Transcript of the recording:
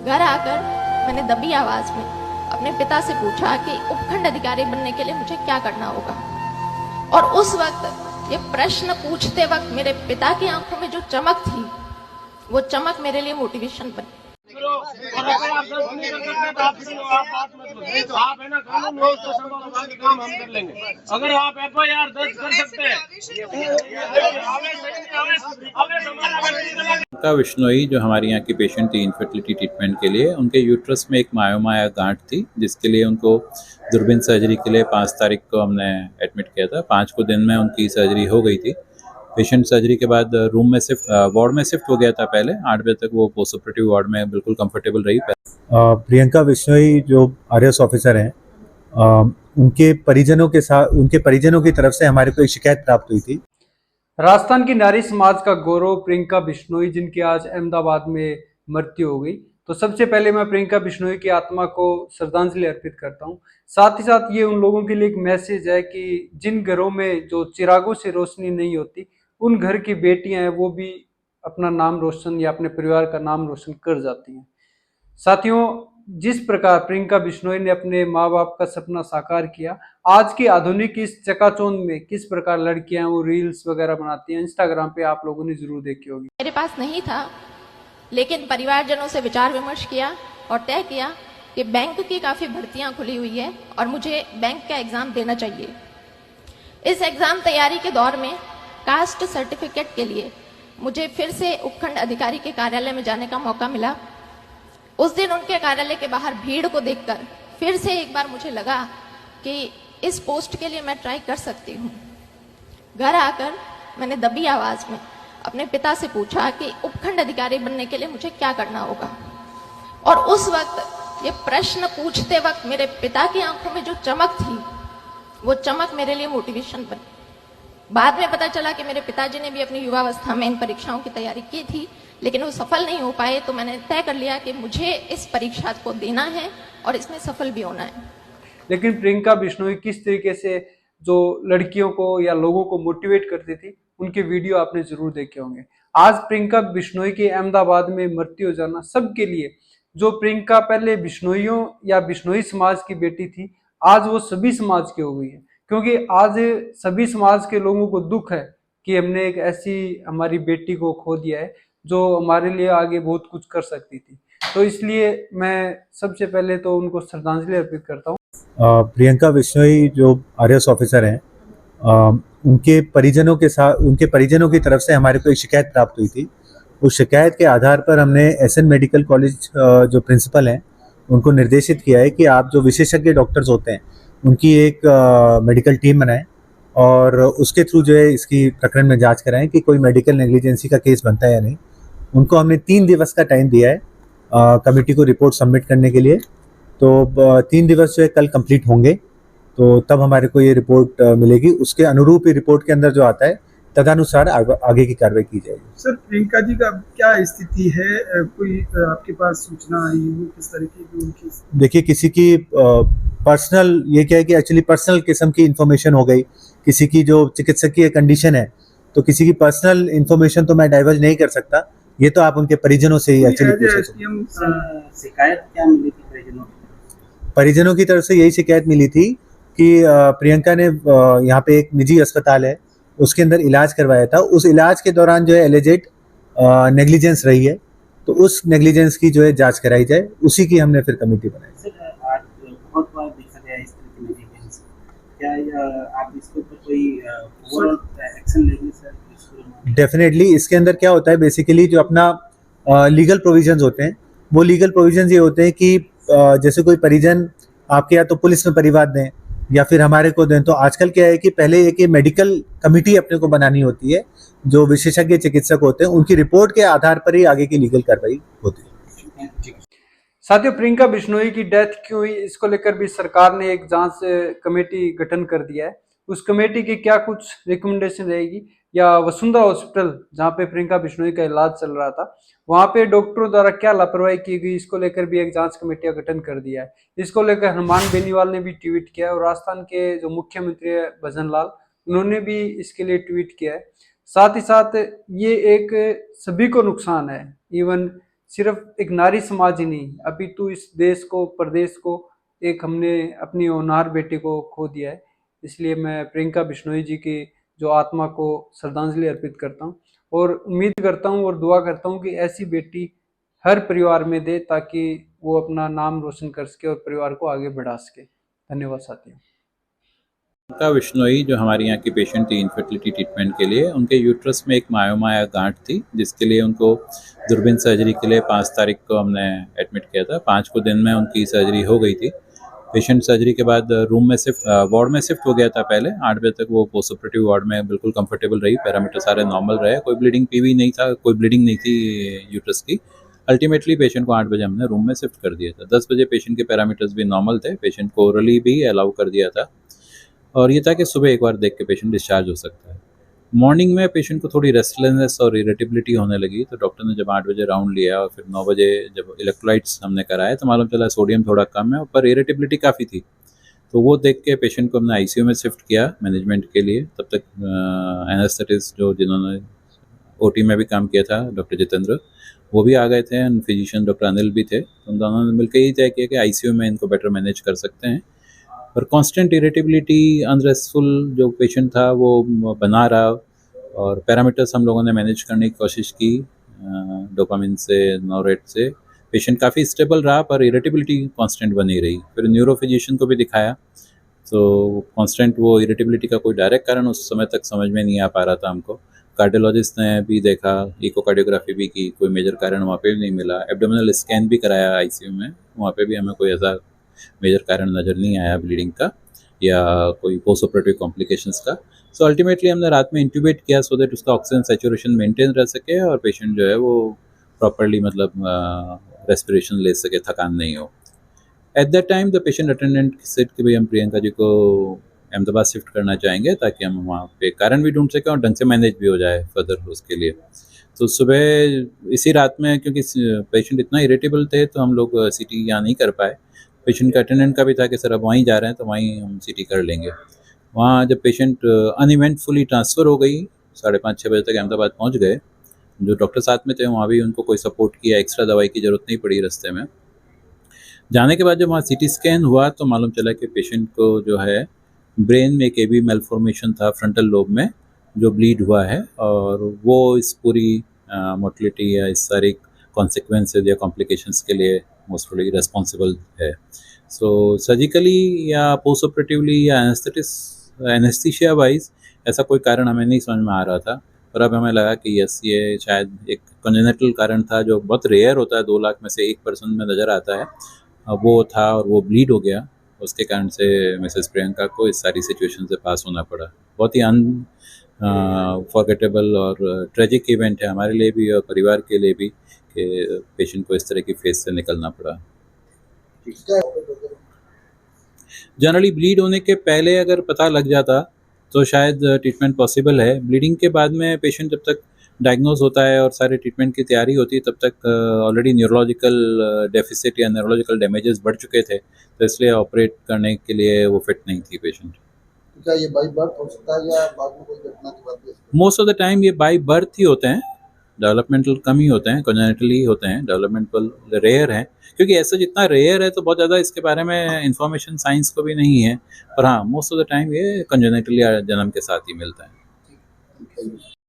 घर आकर मैंने दबी आवाज में अपने पिता से पूछा कि उपखंड अधिकारी बनने के लिए मुझे क्या करना होगा। और उस वक्त ये प्रश्न पूछते वक्त मेरे पिता की आंखों में जो चमक थी, वो चमक मेरे लिए मोटिवेशन बनी। और अगर आप 10 नहीं कर सकते तो आप बात मत करो। आप है ना कानून व्यवस्था संभालो, बाकी काम हम कर लेंगे। अगर आप FIR दर्ज कर सकते हैं, प्रियंका बिश्नोई जो हमारे यहाँ की पेशेंट थी इनफर्टिलिटी ट्रीटमेंट के लिए, उनके यूट्रस में एक मायोमा गांठ थी, जिसके लिए उनको दूरबीन सर्जरी के लिए 5 तारीख को हमने एडमिट किया था। 5 को दिन में उनकी सर्जरी हो गई थी। पेशेंट सर्जरी के बाद रूम में वार्ड में शिफ्ट हो गया था। पहले 8 बजे तक वो पोस्ट ऑपरेटिव वार्ड में बिल्कुल कंफर्टेबल रही। प्रियंका बिश्नोई जो RS ऑफिसर हैं, उनके परिजनों की तरफ से हमारे को एक शिकायत प्राप्त हुई थी। राजस्थान की नारी समाज का गौरव प्रियंका बिश्नोई, जिनकी आज अहमदाबाद में मृत्यु हो गई, तो सबसे पहले मैं प्रियंका बिश्नोई की आत्मा को श्रद्धांजलि अर्पित करता हूं। साथ ही साथ ये उन लोगों के लिए एक मैसेज है कि जिन घरों में जो चिरागों से रोशनी नहीं होती, उन घर की बेटियां हैं वो भी अपना नाम रोशन या अपने परिवार का नाम रोशन कर जाती हैं। साथियों, जिस प्रकार प्रियंका बिश्नोई ने अपने माँ बाप का सपना साकार किया, आज की आधुनिक इस चकाचौंध में किस प्रकार लड़कियां वो रील्स वगैरह बनाती हैं, इंस्टाग्राम पे आप लोगों ने जरूर देखी होगी। मेरे पास नहीं था, लेकिन परिवारजनों से विचार विमर्श किया और तय किया कि बैंक की काफी भर्तियां खुली हुई है और मुझे बैंक का एग्जाम देना चाहिए। इस एग्जाम तैयारी के दौर में कास्ट सर्टिफिकेट के लिए मुझे फिर से उपखंड अधिकारी के कार्यालय में जाने का मौका मिला। उस दिन उनके कार्यालय के बाहर भीड़ को देखकर फिर से एक बार मुझे लगा कि इस पोस्ट के लिए मैं ट्राई कर सकती हूँ। घर आकर मैंने दबी आवाज में अपने पिता से पूछा कि उपखंड अधिकारी बनने के लिए मुझे क्या करना होगा। और उस वक्त ये प्रश्न पूछते वक्त मेरे पिता की आंखों में जो चमक थी, वो चमक मेरे लिए मोटिवेशन बनी। बाद में पता चला कि मेरे पिताजी ने भी अपनी युवावस्था में इन परीक्षाओं की तैयारी की थी, लेकिन वो सफल नहीं हो पाए। तो मैंने तय कर लिया कि मुझे इस परीक्षा को देना है और इसमें सफल भी होना है। लेकिन प्रियंका बिश्नोई किस तरीके से जो लड़कियों को या लोगों को मोटिवेट करती थी, उनके वीडियो आपने जरूर देखे होंगे। आज प्रियंका बिश्नोई की अहमदाबाद में मृत्यु हो जाना सबके लिए, जो प्रियंका पहले बिश्नोइयों या बिश्नोई समाज की बेटी थी, आज वो सभी समाज की हो गई है। क्योंकि आज सभी समाज के लोगों को दुख है कि हमने एक ऐसी हमारी बेटी को खो दिया है जो हमारे लिए आगे बहुत कुछ कर सकती थी। तो इसलिए मैं सबसे पहले तो उनको श्रद्धांजलि अर्पित करता हूँ। प्रियंका बिश्नोई जो RS ऑफिसर हैं, उनके परिजनों की तरफ से हमारे को एक शिकायत प्राप्त हुई थी। उस शिकायत के आधार पर हमने SN मेडिकल कॉलेज जो प्रिंसिपल हैं, उनको निर्देशित किया है कि आप जो विशेषज्ञ डॉक्टर्स होते हैं, उनकी एक मेडिकल टीम बनाएं और उसके थ्रू जो है इसकी प्रकरण में जांच कराएं कि कोई मेडिकल नेग्लिजेंसी का केस बनता है या नहीं। उनको हमने 3 दिवस का टाइम दिया है कमेटी को रिपोर्ट सबमिट करने के लिए। तो 3 दिवस जो है कल कंप्लीट होंगे, तो तब हमारे को ये रिपोर्ट मिलेगी। उसके अनुरूप ही रिपोर्ट के अंदर जो आता है तदनुसार आगे की कार्रवाई की जाएगी। सर, प्रियंका जी का क्या स्थिति है? कोई आपके पास सूचना आई हो किस तरीके की उनकी? देखिए, किसी की पर्सनल, ये क्या है कि एक्चुअली पर्सनल किस्म की इंफॉर्मेशन हो गई, किसी की जो चिकित्सकीय कंडीशन है, तो किसी की पर्सनल इंफॉर्मेशन तो मैं डाइवर्ज नहीं कर सकता। ये तो आप उनके परिजनों से ही एक्चुअली पूछ सकते हैं। शिकायत क्या मिली थी परिजनों की? परिजनों की तरफ से यही शिकायत मिली थी कि प्रियंका ने यहाँ पे एक निजी अस्पताल है, उसके अंदर इलाज करवाया था। उस इलाज के दौरान जो है एलिजेड नेग्लिजेंस रही है, तो उस नेग्लिजेंस की जो है जांच कराई जाए, उसी की हमने फिर कमेटी बनाई। आज बहुत बार देखा गया इस तरह की नेग्लिजेंस, क्या आप इसके ऊपर कोई एक्शन लेंगे सर? डेफिनेटली। इसके अंदर क्या होता है, बेसिकली जो अपना लीगल प्रोविजंस होते हैं, वो लीगल प्रोविजंस ये होते हैं कि जैसे कोई परिजन आपके या तो पुलिस में परिवाद दें या फिर हमारे को दें, तो आजकल क्या है कि पहले एक मेडिकल कमेटी अपने को बनानी होती है, जो विशेषज्ञ चिकित्सक होते हैं, उनकी रिपोर्ट के आधार पर ही आगे की लीगल कार्रवाई होती है। साथियों, प्रियंका बिश्नोई की डेथ क्यों हुई, इसको लेकर भी सरकार ने एक जांच कमेटी गठन कर दिया है। उस कमेटी की क्या कुछ रिकमेंडेशन रहेगी, या वसुंधरा हॉस्पिटल जहाँ पे प्रियंका बिश्नोई का इलाज चल रहा था, वहां पे डॉक्टरों द्वारा क्या लापरवाही की गई, इसको लेकर भी एक जांच कमेटी का गठन कर दिया है। इसको लेकर हनुमान बेनीवाल ने भी ट्वीट किया है और राजस्थान के जो मुख्यमंत्री है भजन लाल, उन्होंने भी इसके लिए ट्वीट किया है। साथ ही साथ ये एक सभी को नुकसान है, इवन सिर्फ एक नारी समाज ही नहीं, अभी तो इस देश को, प्रदेश को एक हमने अपनी होनहार बेटी को खो दिया है। इसलिए मैं प्रियंका बिश्नोई जी की जो आत्मा को श्रद्धांजलि अर्पित करता हूँ और उम्मीद करता हूँ और दुआ करता हूँ कि ऐसी बेटी हर परिवार में दे, ताकि वो अपना नाम रोशन कर सके और परिवार को आगे बढ़ा सके। धन्यवाद साथियों। प्रियंका बिश्नोई जो हमारी यहाँ की पेशेंट थी इनफर्टिलिटी ट्रीटमेंट के लिए, उनके यूट्रस में एक मायोमा या गांठ थी, जिसके लिए उनको दूरबीन सर्जरी के लिए 5 तारीख को हमने एडमिट किया था। 5 को दिन में उनकी सर्जरी हो गई थी। पेशेंट सर्जरी के बाद रूम में वार्ड में शिफ्ट हो गया था। पहले 8 बजे तक वो पोस्ट ऑपरेटिव वार्ड में बिल्कुल कंफर्टेबल रही, पैरामीटर सारे नॉर्मल रहे, कोई ब्लीडिंग पीवी नहीं था, कोई ब्लीडिंग नहीं थी यूट्रस की। अल्टीमेटली पेशेंट को 8 बजे हमने रूम में शिफ्ट कर दिया था। 10 बजे पेशेंट के पैरामीटर्स भी नॉर्मल थे, पेशेंट को ओरली भी अलाउ कर दिया था और ये था कि सुबह एक बार देख के पेशेंट डिस्चार्ज हो सकता है। मॉर्निंग में पेशेंट को थोड़ी रेस्टलेसनेस और इरिटेबिलिटी होने लगी, तो डॉक्टर ने जब 8 बजे राउंड लिया और फिर 9 बजे जब इलेक्ट्रोलाइट्स हमने कराए तो मालूम चला सोडियम थोड़ा कम है, पर इरिटेबिलिटी काफ़ी थी। तो वो देख के पेशेंट को हमने आईसीयू में शिफ्ट किया मैनेजमेंट के लिए। तब तक एनेस्थेटिस्ट जो जिन्होंने ओटी में भी काम किया था, डॉक्टर जितेंद्र, वो भी आ गए थे, फिजिशियन डॉक्टर अनिल भी थे। तो उन दोनों ने मिलकर ही तय किया कि आईसीयू में इनको बेटर मैनेज कर सकते हैं। पर कांस्टेंट इरिटेबिलिटी, अनरेस्टफुल जो पेशेंट था वो बना रहा और पैरामीटर्स हम लोगों ने मैनेज करने की कोशिश की डोपामिन से, नोरेट से। पेशेंट काफ़ी स्टेबल रहा पर इरिटेबिलिटी कांस्टेंट बनी रही। फिर न्यूरो फिजिशियन को भी दिखाया, तो कांस्टेंट वो इरिटेबिलिटी का कोई डायरेक्ट कारण उस समय तक समझ में नहीं आ पा रहा था हमको। कार्डियोलॉजिस्ट ने भी देखा, इकोकार्डियोग्राफी भी की, कोई मेजर कारण वहाँ पे भी नहीं मिला। एब्डोमिनल स्कैन भी कराया आईसीयू में, वहाँ पे भी हमें कोई ऐसा मेजर कारण नज़र नहीं आया ब्लीडिंग का या कोई पोस्ट ऑपरेटिव कॉम्प्लिकेशंस का। सो अल्टीमेटली हमने रात में इंट्यूबेट किया सो दैट उसका ऑक्सीजन सैचुरेशन मेंटेन रह सके और पेशेंट जो है वो प्रॉपरली मतलब रेस्पिरेशन ले सके, थकान नहीं हो। At that time the patient attendant said कि भाई हम प्रियंका जी को अहमदाबाद शिफ्ट करना चाहेंगे ताकि हम वहाँ पे कारण भी ढूंढ सकें और ढंग से मैनेज भी हो जाए फर्दर उसके लिए। तो सुबह इसी रात में क्योंकि पेशेंट इतना इरिटेबल थे तो हम लोग सीटी यहाँ नहीं कर पाए। पेशेंट का अटेंडेंट का भी था कि सर अब वहीं जा रहे हैं तो वहीं हम सीटी कर लेंगे। वहाँ जब पेशेंट अनइवेंटफुली ट्रांसफ़र हो गई, 5:30-6 बजे तक अहमदाबाद पहुँच गए। जो डॉक्टर साथ में थे वहाँ भी उनको कोई सपोर्ट किया, एक्स्ट्रा दवाई की ज़रूरत नहीं पड़ी रास्ते में। जाने के बाद जब वहाँ सीटी स्कैन हुआ तो मालूम चला कि पेशेंट को जो है ब्रेन में एक एबी मेलफॉर्मेशन था फ्रंटल लोब में, जो ब्लीड हुआ है और वो इस पूरी मोर्टलिटी या इस सारी कॉन्सिक्वेंसेस या कॉम्प्लिकेशंस के लिए मोस्टली रेस्पॉन्सिबल है। सो सर्जिकली या पोस्ट ऑपरेटिवली या एनेस्थीसिया वाइज ऐसा कोई कारण हमें नहीं समझ में आ रहा था, पर अब हमें लगा कि यस ये शायद एक कंजेनिटल कारण था जो बहुत रेयर होता है, 2 लाख में से 1% में नज़र आता है। वो था और वो ब्लीड हो गया, उसके कारण से मिसेस प्रियंका को इस सारी सिचुएशन से पास होना पड़ा। बहुत ही अनफॉरगेटेबल और ट्रेजिक इवेंट है हमारे लिए भी और परिवार के लिए भी कि पेशेंट को इस तरह की फेज से निकलना पड़ा। जनरली ब्लीड होने के पहले अगर पता लग जाता तो शायद ट्रीटमेंट पॉसिबल है। ब्लीडिंग के बाद में पेशेंट जब तक डायग्नोज होता है और सारे ट्रीटमेंट की तैयारी होती है तब तक ऑलरेडी न्यूरोलॉजिकल डेफिसिट या न्यूरोलॉजिकल डैमेजेस बढ़ चुके थे, तो इसलिए ऑपरेट करने के लिए वो फिट नहीं थी पेशेंट। क्या ये बाई बर्थ हो सकता है या बाद में कोई घटना के बाद? मोस्ट ऑफ द टाइम ये बाई बर्थ ही होते हैं, डेवलपमेंटल कम ही होते हैं, कंजेनिटली होते हैं, डेवलपमेंटल रेयर हैं। क्योंकि ऐसा जितना रेयर है तो बहुत ज़्यादा इसके बारे में इंफॉर्मेशन साइंस को भी नहीं है, पर हाँ मोस्ट ऑफ द टाइम ये कंजेनिटली जन्म के साथ ही मिलता है।